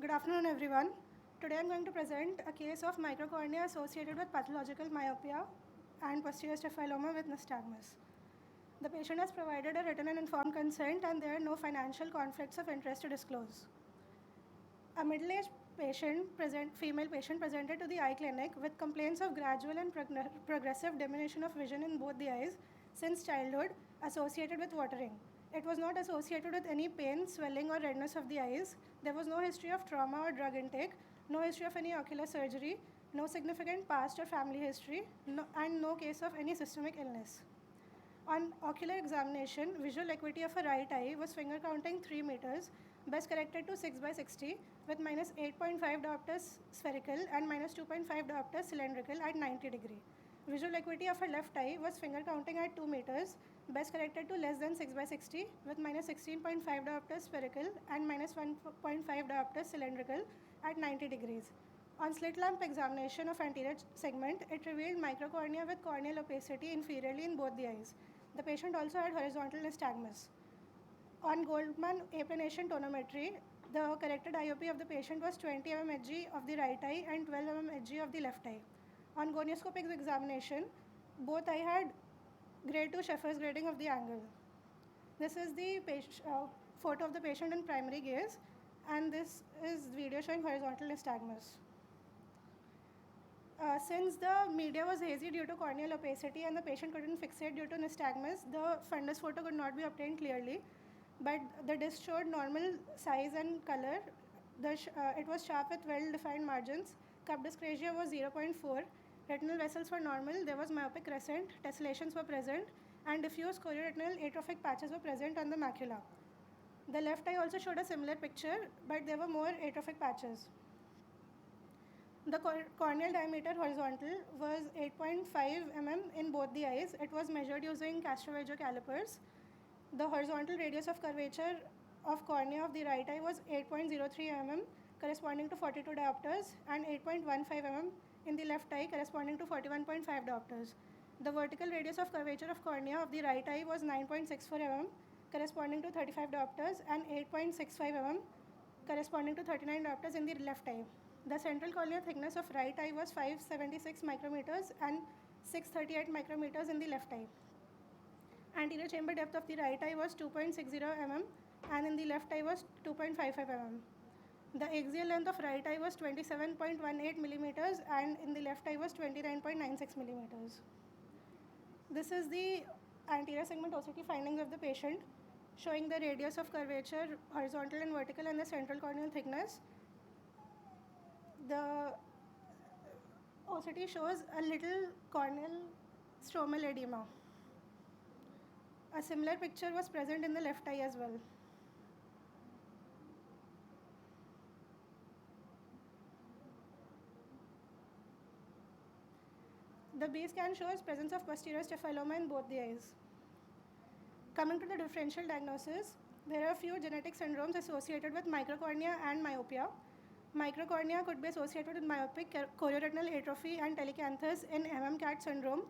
Good afternoon, everyone. Today I'm going to present a case of microcornea associated with pathological myopia and posterior staphyloma with nystagmus. The patient has provided a written and informed consent, and there are no financial conflicts of interest to disclose. A middle-aged female patient presented to the eye clinic with complaints of gradual and progressive diminution of vision in both the eyes since childhood associated with watering. It was not associated with any pain, swelling, or redness of the eyes. There was no history of trauma or drug intake, no history of any ocular surgery, no significant past or family history, and no case of any systemic illness. On ocular examination, visual acuity of a right eye was finger counting 3 meters, best corrected to 6 by 60 with minus 8.5 diopters spherical and minus 2.5 diopters cylindrical at 90 degree. Visual acuity of a left eye was finger counting at 2 meters, best corrected to less than 6 by 60 with minus 16.5 diopters spherical and minus 1.5 diopters cylindrical at 90 degrees. On slit lamp examination of anterior segment, it revealed microcornea with corneal opacity inferiorly in both the eyes. The patient also had horizontal nystagmus. On Goldmann aplanation tonometry, the corrected IOP of the patient was 20 mm Hg of the right eye and 12 mm Hg of the left eye. On gonioscopic examination, both eye had grade 2 Sheffer's grading of the angle. This is the photo of the patient in primary gaze, and this is video showing horizontal nystagmus. Since the media was hazy due to corneal opacity and the patient couldn't fixate due to nystagmus, the fundus photo could not be obtained clearly, but the disc showed normal size and color. It was sharp with well-defined margins. Cup disc ratio was 0.4. Retinal vessels were normal. There was myopic crescent. Tessellations were present, and diffuse chorioretinal atrophic patches were present on the macula. The left eye also showed a similar picture, but there were more atrophic patches. The corneal diameter horizontal was 8.5 mm in both the eyes. It was measured using Castro-Viejo calipers. The horizontal radius of curvature of cornea of the right eye was 8.03 mm, corresponding to 42 diopters, and 8.15 mm in the left eye, corresponding to 41.5 diopters. The vertical radius of curvature of cornea of the right eye was 9.64 mm, corresponding to 35 diopters, and 8.65 mm, corresponding to 39 diopters in the left eye. The central corneal thickness of right eye was 576 micrometers and 638 micrometers in the left eye. Anterior chamber depth of the right eye was 2.60 mm and in the left eye was 2.55 mm. The axial length of right eye was 27.18 millimeters and in the left eye was 29.96 millimeters. This is the anterior segment OCT findings of the patient, showing the radius of curvature, horizontal and vertical, and the central corneal thickness. The OCT shows a little corneal stromal edema. A similar picture was present in the left eye as well. The B scan shows presence of posterior staphyloma in both the eyes. Coming to the differential diagnosis, there are a few genetic syndromes associated with microcornea and myopia. Microcornea could be associated with myopic chorioretinal atrophy and telecanthus in MMCAT syndrome.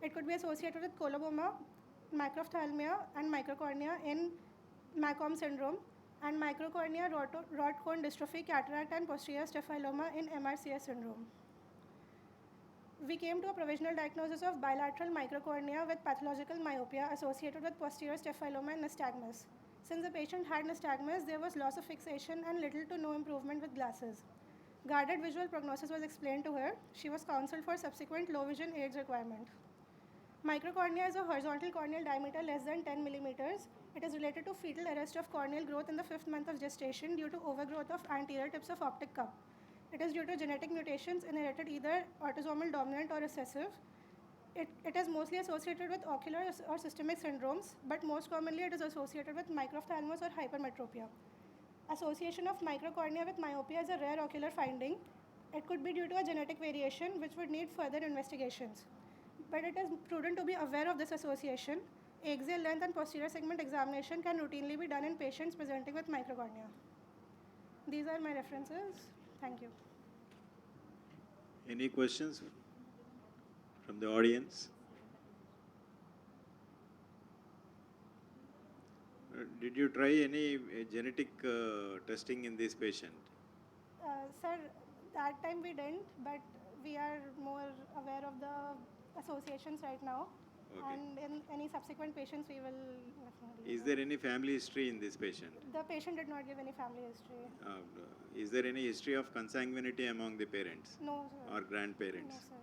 It could be associated with coloboma, macrophthalmia, and microcornea in MACOM syndrome, and microcornea rod cone dystrophy, cataract, and posterior staphyloma in MRCS syndrome. We came to a provisional diagnosis of bilateral microcornea with pathological myopia associated with posterior staphyloma and nystagmus. Since the patient had nystagmus, there was loss of fixation and little to no improvement with glasses. Guarded visual prognosis was explained to her. She was counseled for subsequent low vision aids requirement. Microcornea is a horizontal corneal diameter less than 10 millimeters. It is related to fetal arrest of corneal growth in the 5th month of gestation due to overgrowth of anterior tips of optic cup. It is due to genetic mutations inherited either autosomal dominant or recessive. It is mostly associated with ocular or systemic syndromes, but most commonly it is associated with microphthalmos or hypermetropia. Association of microcornea with myopia is a rare ocular finding. It could be due to a genetic variation which would need further investigations. But it is prudent to be aware of this association. Axial length and posterior segment examination can routinely be done in patients presenting with microcornea. These are my references. Thank you. Any questions from the audience? Did you try any genetic testing in this patient? Sir, that time we didn't, but we are more aware of the associations right now. Okay. And in any subsequent patients, we will definitely. Is there any family history in this patient? The patient did not give any family history. Is there any history of consanguinity among the parents No, sir. or grandparents? No, sir.